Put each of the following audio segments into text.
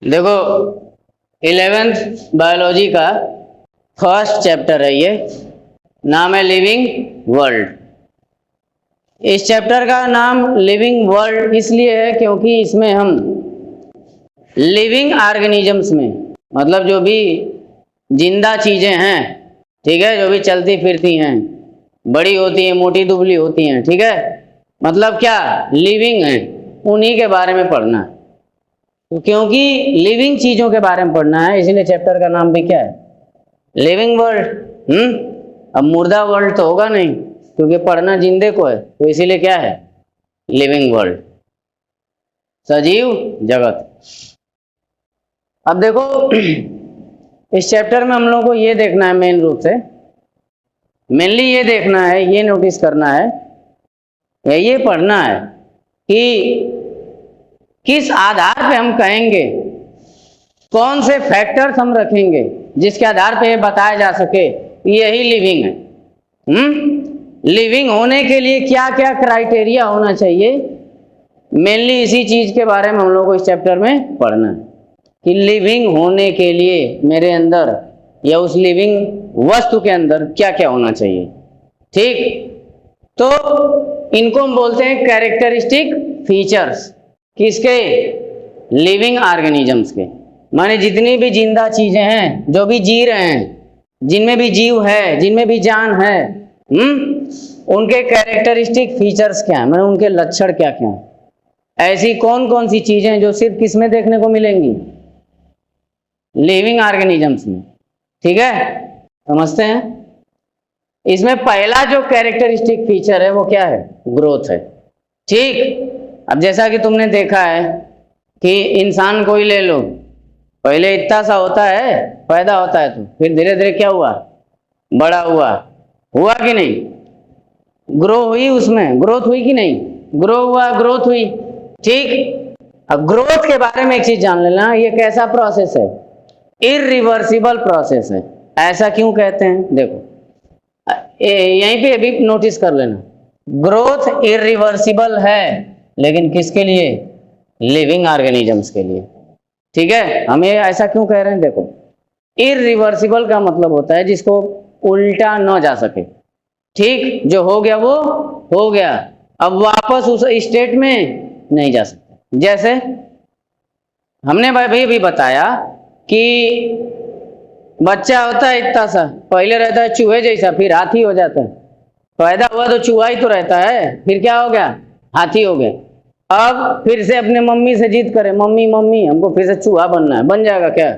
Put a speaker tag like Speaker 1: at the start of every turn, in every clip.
Speaker 1: देखो 11th biology का first chapter है, ये नाम है लिविंग वर्ल्ड। इस चैप्टर का नाम लिविंग वर्ल्ड इसलिए है क्योंकि इसमें हम लिविंग ऑर्गेनिजम्स में, मतलब जो भी जिंदा चीजें हैं, ठीक है, जो भी चलती फिरती हैं, बड़ी होती हैं, मोटी दुबली होती हैं, ठीक है, मतलब क्या लिविंग है, उन्हीं के बारे में पढ़ना है। तो क्योंकि लिविंग चीजों के बारे में पढ़ना है इसलिए चैप्टर का नाम भी क्या है, लिविंग वर्ल्ड। अब मुर्दा वर्ल्ड तो होगा नहीं क्योंकि पढ़ना जिंदे को है, तो इसीलिए क्या है, लिविंग वर्ल्ड, सजीव जगत। अब देखो इस चैप्टर में हम लोगों को ये देखना है, मेन रूप से मेनली ये देखना है, ये नोटिस करना है या ये पढ़ना है कि किस आधार पे हम कहेंगे, कौन से फैक्टर्स हम रखेंगे जिसके आधार पे ये बताया जा सके यही लिविंग है। लिविंग होने के लिए क्या क्या क्राइटेरिया होना चाहिए, मेनली इसी चीज के बारे में हम लोग को इस चैप्टर में पढ़ना है कि लिविंग होने के लिए मेरे अंदर या उस लिविंग वस्तु के अंदर क्या क्या होना चाहिए। ठीक, तो इनको हम बोलते हैं कैरेक्टरिस्टिक फीचर्स, किसके, लिविंग ऑर्गेनिजम्स के। माने जितनी भी जिंदा चीजें हैं, जो भी जी रहे हैं, जिनमें भी जीव है, जिनमें भी जान है, उनके कैरेक्टरिस्टिक फीचर्स क्या है, माने उनके लक्षण क्या क्या है। ऐसी कौन कौन सी चीजें जो सिर्फ किसमें देखने को मिलेंगी, लिविंग ऑर्गेनिजम्स में। ठीक है, समझते हैं। इसमें पहला जो कैरेक्टरिस्टिक फीचर है वो क्या है, ग्रोथ है। ठीक, अब जैसा कि तुमने देखा है कि इंसान कोई ले लो, पहले इतना सा होता है, पैदा होता है, तो फिर धीरे धीरे क्या हुआ, बड़ा हुआ कि नहीं, ग्रो हुई, उसमें ग्रोथ हुई कि नहीं, ग्रो हुआ, ग्रोथ हुई। ठीक, अब ग्रोथ के बारे में एक चीज जान लेना, ये कैसा प्रोसेस है, इरिवर्सिबल प्रोसेस है। ऐसा क्यों कहते हैं, देखो यहीं पे भी नोटिस कर लेना, ग्रोथ इरिवर्सिबल है, लेकिन किसके लिए, लिविंग ऑर्गेनिजम्स के लिए। ठीक है, हम ये ऐसा क्यों कह रहे हैं, देखो इरिवर्सिबल का मतलब होता है जिसको उल्टा न जा सके। ठीक, जो हो गया वो हो गया, अब वापस उस स्टेट में नहीं जा सकते। जैसे हमने भाई भी बताया कि बच्चा होता है इतना सा, पहले रहता है चूहे जैसा, फिर हाथी हो जाता है। पैदा हुआ तो चूहा ही तो रहता है, फिर क्या हो गया, हाथी हो गया। अब फिर से अपने मम्मी से जिद करे, मम्मी मम्मी हमको फिर से चूहा बनना है, बन जाएगा क्या,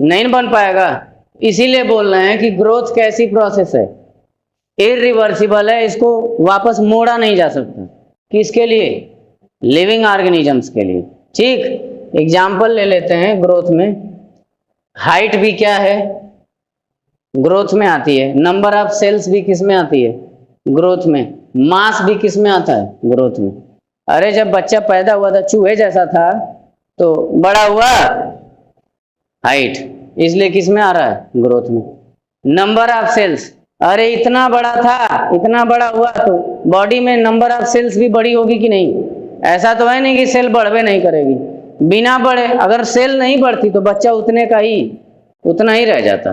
Speaker 1: नहीं बन पाएगा। इसीलिए बोल रहे हैं कि ग्रोथ कैसी प्रोसेस है, इरिवर्सिबल है, इसको वापस मोड़ा नहीं जा सकता। किसके लिए, लिविंग ऑर्गेनिजम्स के लिए। ठीक, एग्जाम्पल ले लेते हैं ग्रोथ में। हाइट भी क्या है, ग्रोथ में आती है। नंबर ऑफ सेल्स भी किस में आती है, ग्रोथ में। मास भी किस में आता है, ग्रोथ में। अरे जब बच्चा पैदा हुआ था चूहे जैसा था, तो बड़ा हुआ हाइट, इसलिए किस में आ रहा है, ग्रोथ में। नंबर ऑफ सेल्स, अरे इतना बड़ा था, इतना बड़ा हुआ, तो बॉडी में नंबर ऑफ सेल्स भी बड़ी होगी कि नहीं। ऐसा तो है नहीं कि सेल बढ़वे नहीं करेगी, बिना बढ़े, अगर सेल नहीं बढ़ती तो बच्चा उतना ही रह जाता।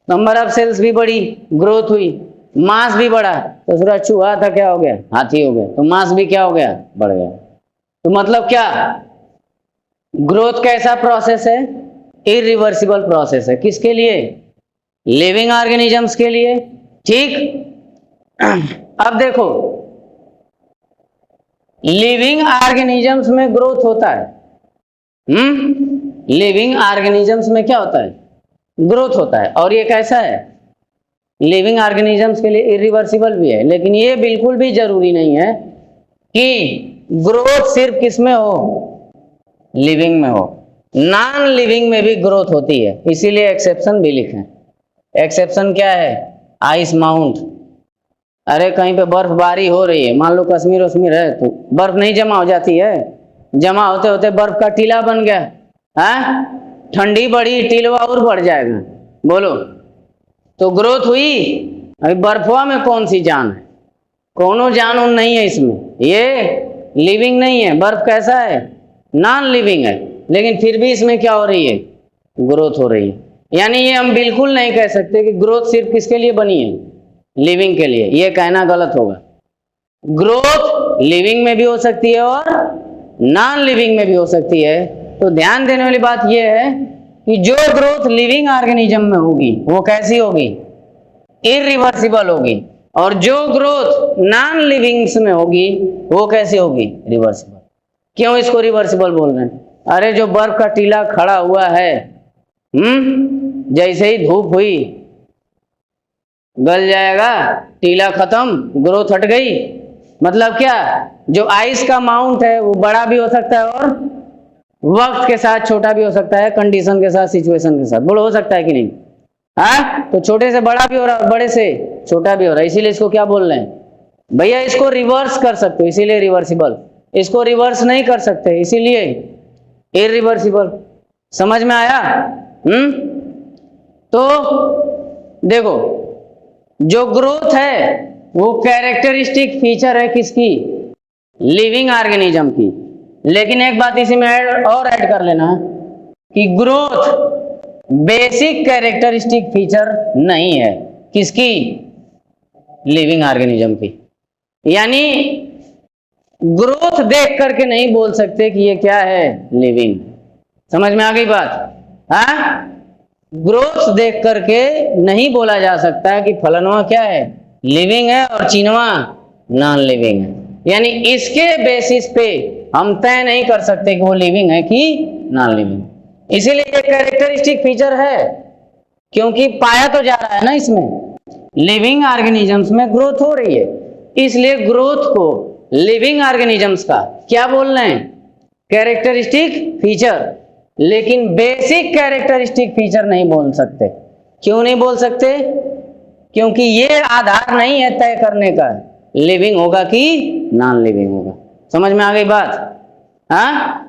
Speaker 1: नंबर ऑफ सेल्स भी बढ़ी, ग्रोथ हुई, मास भी बढ़ा, तो सूरज चूहा था, क्या हो गया, हाथी हो गया, तो मास भी क्या हो गया, बढ़ गया। तो मतलब क्या, ग्रोथ कैसा प्रोसेस है, इरिवर्सिबल प्रोसेस है। किसके लिए, लिविंग ऑर्गेनिजम्स के लिए। ठीक, अब देखो लिविंग ऑर्गेनिजम्स में ग्रोथ होता है, लिविंग ऑर्गेनिजम्स में क्या होता है, ग्रोथ होता है। और ये कैसा है, लिविंग ऑर्गेनिजम्स के लिए इरिवर्सिबल भी है, लेकिन ये बिल्कुल भी जरूरी नहीं है कि ग्रोथ सिर्फ किसमें हो, लिविंग में हो, नॉन लिविंग में भी ग्रोथ होती है। इसीलिए एक्सेप्शन भी लिखे। एक्सेप्शन क्या है, आइस माउंट। अरे कहीं पे बर्फबारी हो रही है, मान लो कश्मीर वश्मीर है, तो बर्फ नहीं जमा हो जाती है, जमा होते होते बर्फ का टीला बन गया है, ठंडी बढ़ी, टीलवा और बढ़ जाएगा, बोलो, तो ग्रोथ हुई। अभी बर्फवा में कौन सी जान है, कोनो जान उन नहीं है इसमें, ये लिविंग नहीं है। बर्फ कैसा है, नॉन लिविंग है, लेकिन फिर भी इसमें क्या हो रही है, ग्रोथ हो रही है। यानी ये हम बिल्कुल नहीं कह सकते कि ग्रोथ सिर्फ किसके लिए बनी है, लिविंग के लिए, ये कहना गलत होगा। ग्रोथ लिविंग में भी हो सकती है और नॉन लिविंग में भी हो सकती है। तो ध्यान देने वाली बात यह है कि जो ग्रोथ लिविंग ऑर्गेनिज्म में होगी वो कैसी होगी, इरिवर्सिबल होगी, और जो ग्रोथ नॉन लिविंग्स में होगी वो कैसी होगी, रिवर्सिबल। क्यों इसको रिवर्सिबल बोल रहे हैं? अरे जो बर्फ का टीला खड़ा हुआ है, जैसे ही धूप हुई गल जाएगा, टीला खत्म, ग्रोथ हट गई। मतलब क्या, जो आइस का माउंट है वो बड़ा भी हो सकता है और वक्त के साथ छोटा भी हो सकता है, कंडीशन के साथ, सिचुएशन के साथ। बोलो हो सकता है कि नहीं? हाँ, तो छोटे से बड़ा भी हो रहा है, बड़े से छोटा भी हो रहा है, इसीलिए इसको क्या बोल रहे हैं भैया, इसको रिवर्स कर सकते हो इसीलिए रिवर्सिबल, इसको रिवर्स नहीं कर सकते इसीलिए इरिवर्सिबल। समझ में आया? तो देखो, जो ग्रोथ है वो कैरेक्टरिस्टिक फीचर है किसकी, लिविंग ऑर्गेनिज्म की। लेकिन एक बात इसी में और ऐड कर लेना कि ग्रोथ बेसिक कैरेक्टरिस्टिक फीचर नहीं है किसकी, लिविंग ऑर्गेनिज्म की। यानी ग्रोथ देख करके नहीं बोल सकते कि ये क्या है, लिविंग। समझ में आ गई बात? हाँ, ग्रोथ देख करके नहीं बोला जा सकता है कि फलनवा क्या है, लिविंग है और चीनवा नॉन लिविंग है। यानी इसके बेसिस पे हम तय नहीं कर सकते कि वो लिविंग है कि नॉन लिविंग। इसीलिए ये कैरेक्टरिस्टिक फीचर है, क्योंकि पाया तो जा रहा है ना इसमें, लिविंग ऑर्गेनिजम्स में ग्रोथ हो रही है, इसलिए ग्रोथ को लिविंग ऑर्गेनिजम्स का क्या बोल रहे हैं, कैरेक्टरिस्टिक फीचर। लेकिन बेसिक कैरेक्टरिस्टिक फीचर नहीं बोल सकते। क्यों नहीं बोल सकते? क्योंकि ये आधार नहीं है तय करने का लिविंग होगा कि नॉन लिविंग होगा। समझ में आ गई बात? हाँ,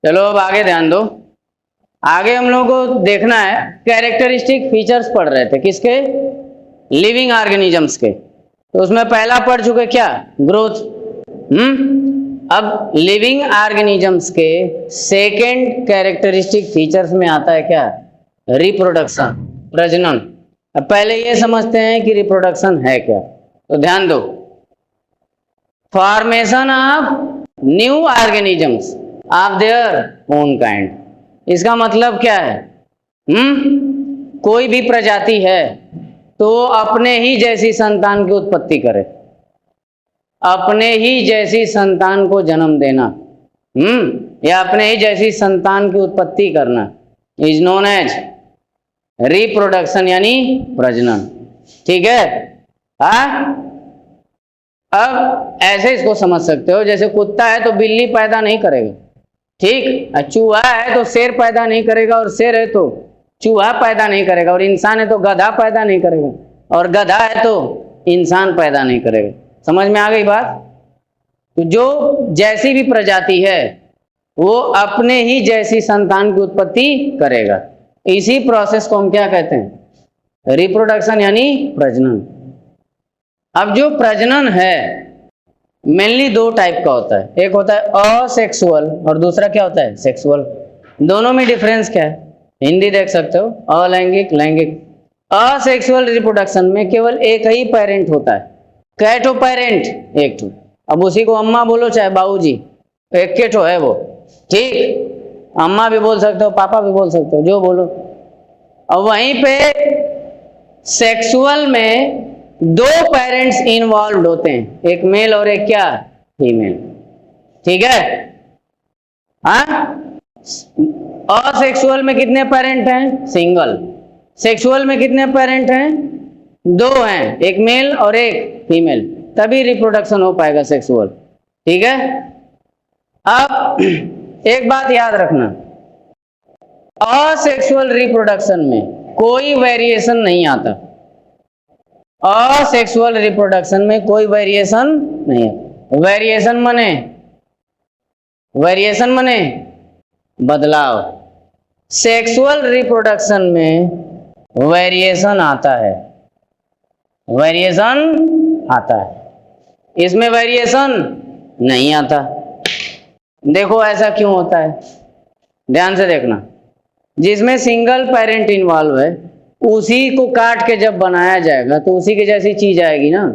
Speaker 1: चलो अब आगे ध्यान दो। आगे हम लोगों को देखना है, कैरेक्टरिस्टिक फीचर्स पढ़ रहे थे किसके, लिविंग ऑर्गेनिजम्स के। तो उसमें पहला पढ़ चुके क्या, ग्रोथ। अब लिविंग ऑर्गेनिजम्स के सेकेंड कैरेक्टरिस्टिक फीचर्स में आता है क्या, रिप्रोडक्शन, प्रजनन। अब पहले ये समझते हैं कि रिप्रोडक्शन है क्या। तो ध्यान दो, formation of new organisms of their own kind. इसका मतलब क्या है, कोई भी प्रजाति है तो अपने ही जैसी संतान की उत्पत्ति करे, अपने ही जैसी संतान को जन्म देना, या अपने ही जैसी संतान की उत्पत्ति करना इज नोन एज रिप्रोडक्शन, यानी प्रजनन। ठीक है? अब ऐसे इसको समझ सकते हो, जैसे कुत्ता है तो बिल्ली पैदा नहीं करेगा, ठीक, चूहा है तो शेर पैदा नहीं करेगा, और शेर है तो चूहा पैदा नहीं करेगा, और इंसान है तो गधा पैदा नहीं करेगा, और गधा है तो इंसान पैदा नहीं करेगा। समझ में आ गई बात? तो जो जैसी भी प्रजाति है वो अपने ही जैसी संतान की उत्पत्ति करेगा। इसी प्रोसेस को हम क्या कहते हैं, रिप्रोडक्शन, यानी प्रजनन। अब जो प्रजनन है मेनली दो टाइप का होता है, एक होता है असेक्सुअल और दूसरा क्या होता है, सेक्सुअल। दोनों में डिफरेंस क्या है, हिंदी देख सकते हो, अलैंगिक, लैंगिक। असेक्सुअल रिप्रोडक्शन में केवल एक ही पेरेंट होता है, कैठो पेरेंट, एक ठो। अब उसी को अम्मा बोलो चाहे बाबूजी, एक के ठो है वो, ठीक, अम्मा भी बोल सकते हो, पापा भी बोल सकते हो, जो बोलो। और वहीं पे सेक्सुअल में दो पेरेंट्स इन्वॉल्व होते हैं, एक मेल और एक क्या, फीमेल। ठीक है? हाँ, असेक्सुअल में कितने पेरेंट हैं, सिंगल। सेक्सुअल में कितने पेरेंट हैं, दो हैं, एक मेल और एक फीमेल, तभी रिप्रोडक्शन हो पाएगा सेक्सुअल। ठीक है? अब एक बात याद रखना, असेक्सुअल रिप्रोडक्शन में कोई वेरिएशन नहीं आता, असेक्सुअल रिप्रोडक्शन में कोई वेरिएशन नहीं है। वेरिएशन मने बदलाव। सेक्सुअल रिप्रोडक्शन में वेरिएशन आता है, वेरिएशन आता है। इसमें वेरिएशन नहीं आता। देखो ऐसा क्यों होता है, ध्यान से देखना। जिसमें सिंगल पेरेंट इन्वॉल्व है उसी को काट के जब बनाया जाएगा तो उसी की जैसी चीज आएगी ना,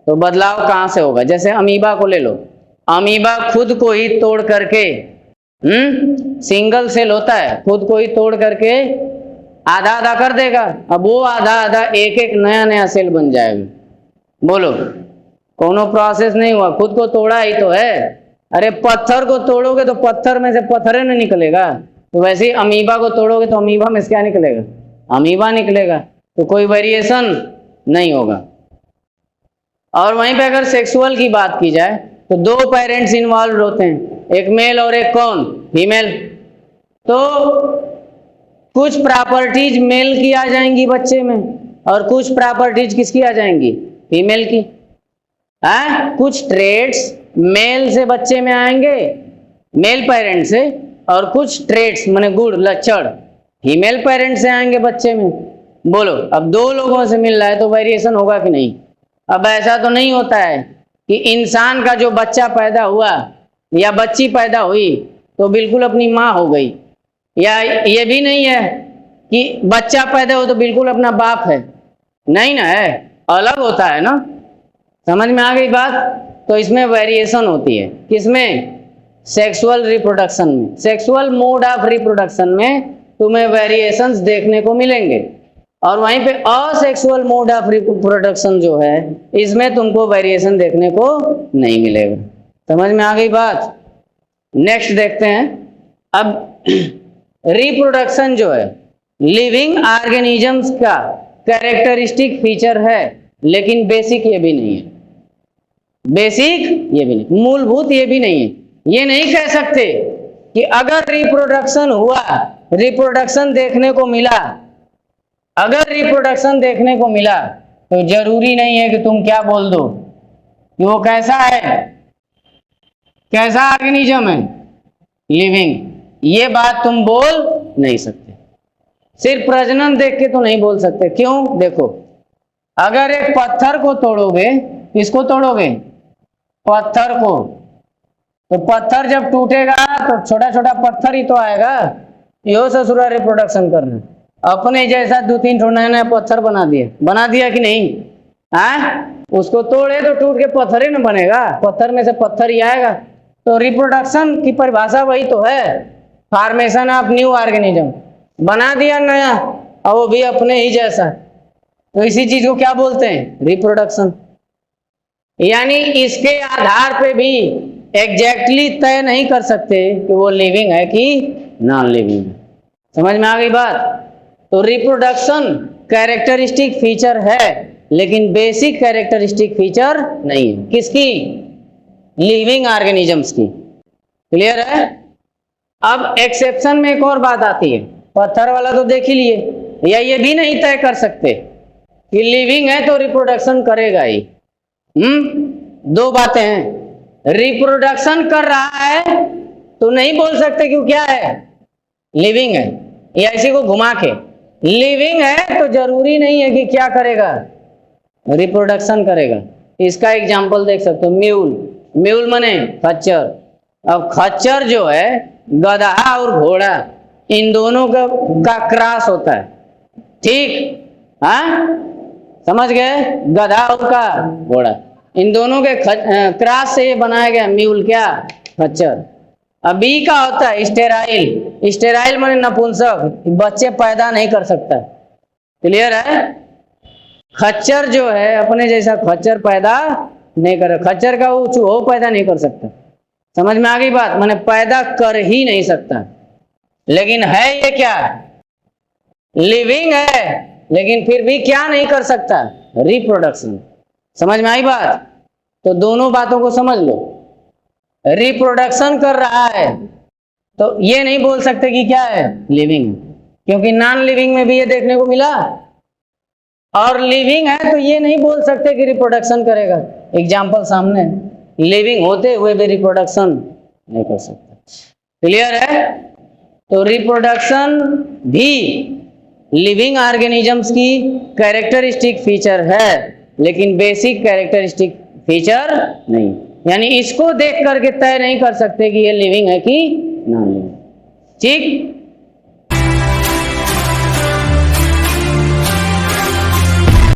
Speaker 1: तो बदलाव कहाँ से होगा? जैसे अमीबा को ले लो, अमीबा खुद को ही तोड़ करके, सिंगल सेल होता है, खुद को ही तोड़ करके आधा आधा कर देगा। अब वो आधा आधा एक एक नया नया सेल बन जाएगा। बोलो, कोनो प्रोसेस नहीं हुआ, खुद को तोड़ा ही तो है। अरे पत्थर को तोड़ोगे तो पत्थर में से पत्थर नहीं निकलेगा, तो वैसे ही अमीबा को तोड़ोगे तो अमीबा में से क्या निकलेगा? अमीबा निकलेगा। तो कोई वेरिएशन नहीं होगा। और वहीं पे अगर सेक्सुअल की बात की जाए तो दो पेरेंट्स इन्वॉल्व होते हैं, एक मेल और एक कौन? फीमेल। तो कुछ प्रॉपर्टीज मेल की आ जाएंगी बच्चे में और कुछ प्रॉपर्टीज किसकी आ जाएंगी? फीमेल की। कुछ ट्रेड्स मेल से बच्चे में आएंगे, मेल पेरेंट से, और कुछ ट्रेड्स माने गुण लक्षण फीमेल पेरेंट से आएंगे बच्चे में। बोलो, अब दो लोगों से मिल रहा है तो वेरिएशन होगा कि नहीं? अब ऐसा तो नहीं होता है कि इंसान का जो बच्चा पैदा हुआ या बच्ची पैदा हुई तो बिल्कुल अपनी माँ हो गई, या ये भी नहीं है कि बच्चा पैदा हो तो बिल्कुल अपना बाप है, नहीं ना, है अलग होता है ना। समझ में आ गई बात? तो इसमें वेरिएशन होती है, किसमें? सेक्सुअल रिप्रोडक्शन में। सेक्सुअल मोड ऑफ रिप्रोडक्शन में तुम्हें वेरिएशंस देखने को मिलेंगे, और वहीं पे असेक्सुअल मोड ऑफ रिप्रोडक्शन जो है इसमें तुमको वेरिएशन देखने को नहीं मिलेगा। समझ में आ गई बात? नेक्स्ट देखते हैं। अब रिप्रोडक्शन जो है लिविंग ऑर्गेनिजम्स का कैरेक्टरिस्टिक फीचर है, लेकिन बेसिक ये भी नहीं है। बेसिक ये भी नहीं, मूलभूत ये भी नहीं है। ये नहीं कह सकते कि अगर रिप्रोडक्शन हुआ, रिप्रोडक्शन देखने को मिला, अगर रिप्रोडक्शन देखने को मिला तो जरूरी नहीं है कि तुम क्या बोल दो कि वो कैसा है, कैसा ऑर्गेनिज्म है? लिविंग। ये बात तुम बोल नहीं सकते। सिर्फ प्रजनन देख के तो नहीं बोल सकते। क्यों? देखो, अगर एक पत्थर को तोड़ोगे, किसको तोड़ोगे? पत्थर को। तो पत्थर जब टूटेगा तो छोटा छोटा पत्थर ही तो आएगा। यो ससुरा रिप्रोडक्शन करना, अपने जैसा दो तीन नया नया पत्थर बना दिया कि नहीं? उसको तोड़े तो टूट के पत्थर ही ना बनेगा, पत्थर में से पत्थर ही आएगा। तो रिप्रोडक्शन की परिभाषा वही तो है, फॉर्मेशन ऑफ न्यू ऑर्गेनिज्म। बना दिया नया और वो भी अपने ही जैसा, तो इसी चीज को क्या बोलते हैं? रिप्रोडक्शन। यानी इसके आधार पे भी एग्जैक्टली तय नहीं कर सकते कि वो लिविंग है कि नॉन लिविंग है। समझ में आ गई बात? तो रिप्रोडक्शन कैरेक्टरिस्टिक फीचर है, लेकिन बेसिक कैरेक्टरिस्टिक फीचर नहीं है। किसकी? लिविंग ऑर्गेनिजम्स की। क्लियर है? अब एक्सेप्शन में एक और बात आती है। पत्थर वाला तो देख ही लिए, या ये भी नहीं तय कर सकते कि लिविंग है तो रिप्रोडक्शन करेगा ही। दो बातें हैं। रिप्रोडक्शन कर रहा है तो नहीं बोल सकते क्यों, क्या है? लिविंग है। या इसी को घुमा के, लिविंग है तो जरूरी नहीं है कि क्या करेगा? रिप्रोडक्शन करेगा। इसका एग्जांपल देख सकते हो, म्यूल। म्यूल माने खच्चर। अब खच्चर जो है गधा और घोड़ा, इन दोनों का क्रॉस होता है। ठीक? समझ गए? गधा और का घोड़ा, इन दोनों के क्रॉस से ये बनाया गया म्यूल, क्या? खच्चर। अब बी का होता है स्टेराइल। स्टेराइल माने नपुंसक, बच्चे पैदा नहीं कर सकता। क्लियर है? खच्चर जो है अपने जैसा खच्चर पैदा नहीं कर, खच्चर का वो चूहो पैदा नहीं कर सकता। समझ में आ गई बात? माने पैदा कर ही नहीं सकता। लेकिन है ये क्या? लिविंग है, लेकिन फिर भी क्या नहीं कर सकता? रिप्रोडक्शन। समझ में आई बात? तो दोनों बातों को समझ लो। रिप्रोडक्शन कर रहा है तो ये नहीं बोल सकते कि क्या है? लिविंग, क्योंकि नॉन लिविंग में भी ये देखने को मिला। और लिविंग है तो ये नहीं बोल सकते कि रिप्रोडक्शन करेगा। एग्जाम्पल सामने, लिविंग होते हुए भी रिप्रोडक्शन नहीं कर सकता। क्लियर है? तो रिप्रोडक्शन भी लिविंग ऑर्गेनिजम्स की कैरेक्टरिस्टिक फीचर है, लेकिन बेसिक कैरेक्टरिस्टिक फीचर नहीं, यानी इसको देख करके तय नहीं कर सकते कि ये लिविंग है कि नॉन लिविंग। ठीक,